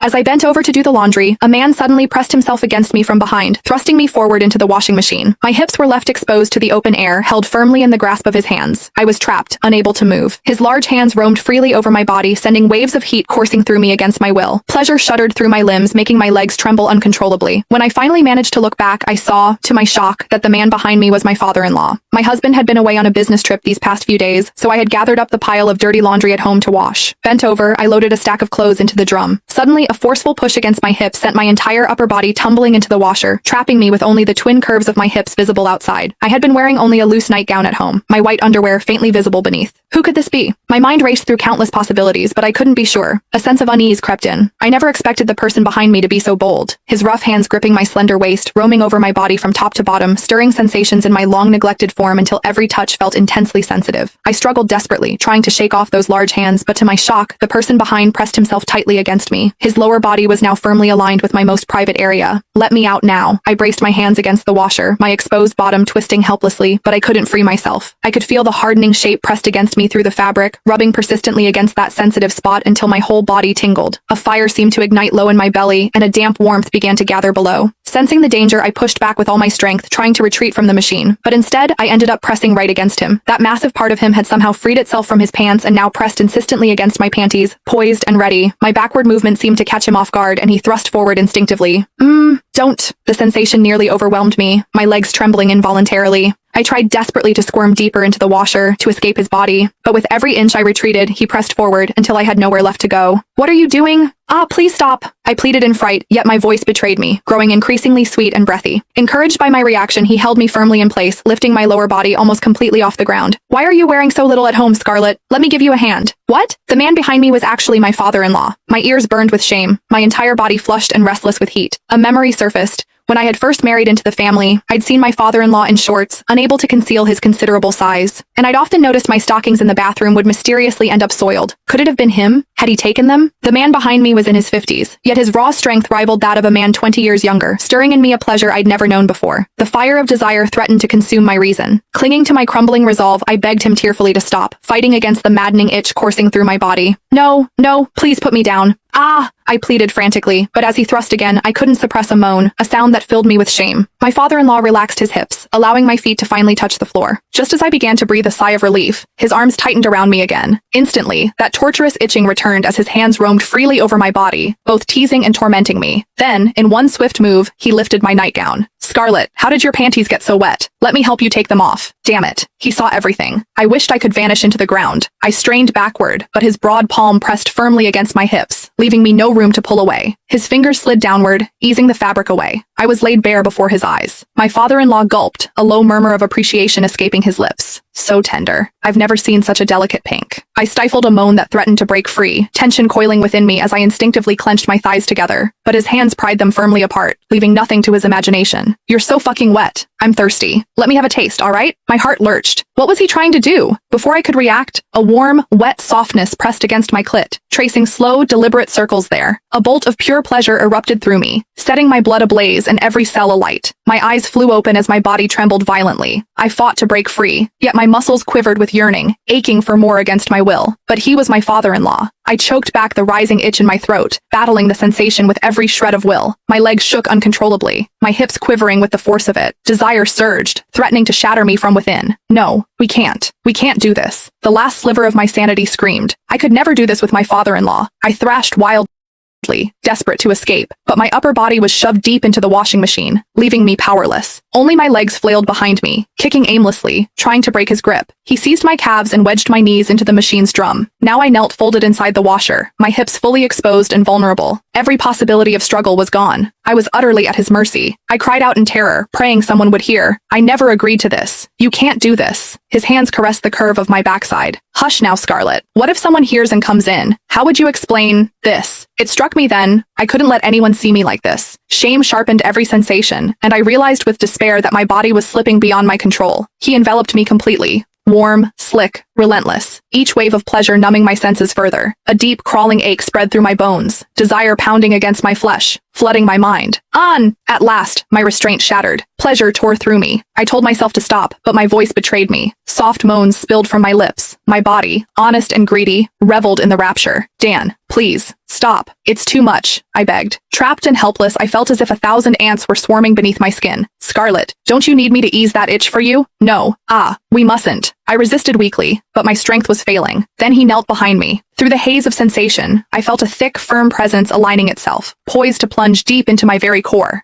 As I bent over to do the laundry, a man suddenly pressed himself against me from behind, thrusting me forward into the washing machine. My hips were left exposed to the open air, held firmly in the grasp of his hands. I was trapped, unable to move. His large hands roamed freely over my body, sending waves of heat coursing through me against my will. Pleasure shuddered through my limbs, making my legs tremble uncontrollably. When I finally managed to look back, I saw, to my shock, that the man behind me was my father-in-law. My husband had been away on a business trip these past few days, so I had gathered up the pile of dirty laundry at home to wash. Bent over, I loaded a stack of clothes into the drum. Suddenly, a forceful push against my hips sent my entire upper body tumbling into the washer, trapping me with only the twin curves of my hips visible outside. I had been wearing only a loose nightgown at home, my white underwear faintly visible beneath. Who could this be? My mind raced through countless possibilities, but I couldn't be sure. A sense of unease crept in. I never expected the person behind me to be so bold. His rough hands gripping my slender waist, roaming over my body from top to bottom, stirring sensations in my long-neglected form until every touch felt intensely sensitive. I struggled desperately, trying to shake off those large hands, but to my shock, the person behind pressed himself tightly against me. His lower body was now firmly aligned with my most private area. Let me out now. I braced my hands against the washer, my exposed bottom twisting helplessly, but I couldn't free myself. I could feel the hardening shape pressed against me through the fabric, rubbing persistently against that sensitive spot until my whole body tingled. A fire seemed to ignite low in my belly, and a damp warmth began to gather below. Sensing the danger, I pushed back with all my strength, trying to retreat from the machine. But instead, I ended up pressing right against him. That massive part of him had somehow freed itself from his pants and now pressed insistently against my panties, poised and ready. My backward movement seemed to catch him off guard, and he thrust forward instinctively. Don't. The sensation nearly overwhelmed me, my legs trembling involuntarily. I tried desperately to squirm deeper into the washer to escape his body, but with every inch I retreated, he pressed forward until I had nowhere left to go. What are you doing? Please stop. I pleaded in fright, yet my voice betrayed me, growing increasingly sweet and breathy. Encouraged by my reaction, he held me firmly in place, lifting my lower body almost completely off the ground. Why are you wearing so little at home, Scarlett? Let me give you a hand. What? The man behind me was actually my father-in-law. My ears burned with shame, my entire body flushed and restless with heat. A memory surfaced. When I had first married into the family, I'd seen my father-in-law in shorts, unable to conceal his considerable size. And I'd often noticed my stockings in the bathroom would mysteriously end up soiled. Could it have been him? Had he taken them? The man behind me was in his 50s, yet his raw strength rivaled that of a man 20 years younger, stirring in me a pleasure I'd never known before. The fire of desire threatened to consume my reason. Clinging to my crumbling resolve, I begged him tearfully to stop, fighting against the maddening itch coursing through my body. No, please put me down. I pleaded frantically, but as he thrust again, I couldn't suppress a moan, a sound that filled me with shame. My father-in-law relaxed his hips, allowing my feet to finally touch the floor. Just as I began to breathe a sigh of relief, his arms tightened around me again. Instantly, that torturous itching returned as his hands roamed freely over my body, both teasing and tormenting me. Then, in one swift move, he lifted my nightgown. Scarlett, how did your panties get so wet? Let me help you take them off. Damn it. He saw everything. I wished I could vanish into the ground. I strained backward, but his broad palm pressed firmly against my hips, leaving me no room to pull away. His fingers slid downward, easing the fabric away. I was laid bare before his eyes. My father-in-law gulped, a low murmur of appreciation escaping his lips. So tender. I've never seen such a delicate pink. I stifled a moan that threatened to break free, tension coiling within me as I instinctively clenched my thighs together. But his hands pried them firmly apart, leaving nothing to his imagination. You're so fucking wet. I'm thirsty. Let me have a taste, all right? My heart lurched. What was he trying to do? Before I could react, a warm, wet softness pressed against my clit, tracing slow, deliberate circles there. A bolt of pure pleasure erupted through me, setting my blood ablaze and every cell alight. My eyes flew open as my body trembled violently. I fought to break free, yet my muscles quivered with yearning, aching for more against my will. But he was my father-in-law. I choked back the rising itch in my throat, battling the sensation with every shred of will. My legs shook uncontrollably, my hips quivering with the force of it. Desire surged, threatening to shatter me from within. No, we can't. We can't do this. The last sliver of my sanity screamed. I could never do this with my father-in-law. I thrashed wildly, desperate to escape, but my upper body was shoved deep into the washing machine, leaving me powerless. Only my legs flailed behind me, kicking aimlessly, trying to break his grip. He seized my calves and wedged my knees into the machine's drum. Now I knelt folded inside the washer, my hips fully exposed and vulnerable. Every possibility of struggle was gone. I was utterly at his mercy. I cried out in terror, praying someone would hear. I never agreed to this. You can't do this. His hands caressed the curve of my backside. Hush now, Scarlett. What if someone hears and comes in? How would you explain this? It struck me then. I couldn't let anyone see me like this. Shame sharpened every sensation, and I realized with despair that my body was slipping beyond my control. He enveloped me completely. Warm, slick, relentless, each wave of pleasure numbing my senses further. A deep, crawling ache spread through my bones, desire pounding against my flesh. flooding my mind. At last, my restraint shattered. Pleasure tore through me. I told myself to stop, but my voice betrayed me. Soft moans spilled from my lips. My body, honest and greedy, reveled in the rapture. Dan, please, stop. It's too much, I begged. Trapped and helpless, I felt as if 1,000 ants were swarming beneath my skin. Scarlet, don't you need me to ease that itch for you? No. We mustn't. I resisted weakly, but my strength was failing. Then he knelt behind me. Through the haze of sensation, I felt a thick, firm presence aligning itself, poised to plunge deep into my very core.